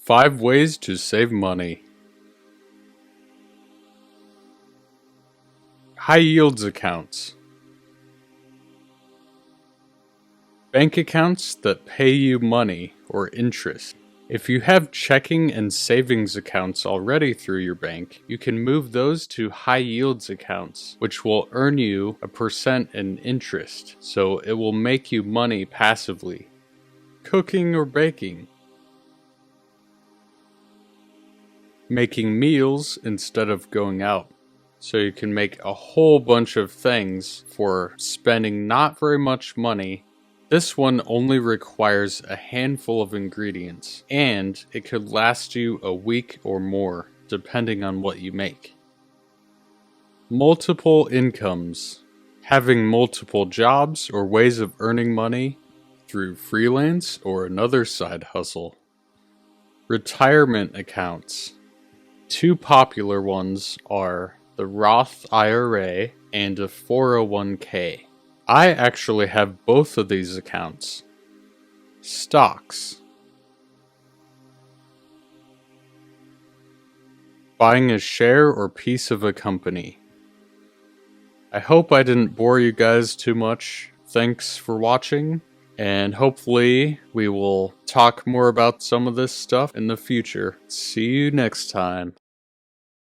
5 ways to save money. High yields accounts. Bank accounts that pay you money or interest. If you have checking and savings accounts already through your bank, you can move those to high yields accounts, which will earn you a % in interest, so it will make you money passively. Cooking or baking. Making meals instead of going out, so you can make a whole bunch of things for spending not very much money. This one only requires a handful of ingredients, and it could last you a week or more, depending on what you make. Multiple incomes. Having multiple jobs or ways of earning money through freelance or another side hustle. Retirement accounts. 2 popular ones are the Roth IRA and a 401k. I actually have both of these accounts. Stocks. Buying a share or piece of a company. I hope I didn't bore you guys too much. Thanks for watching, and hopefully we will talk more about some of this stuff in the future. See you next time.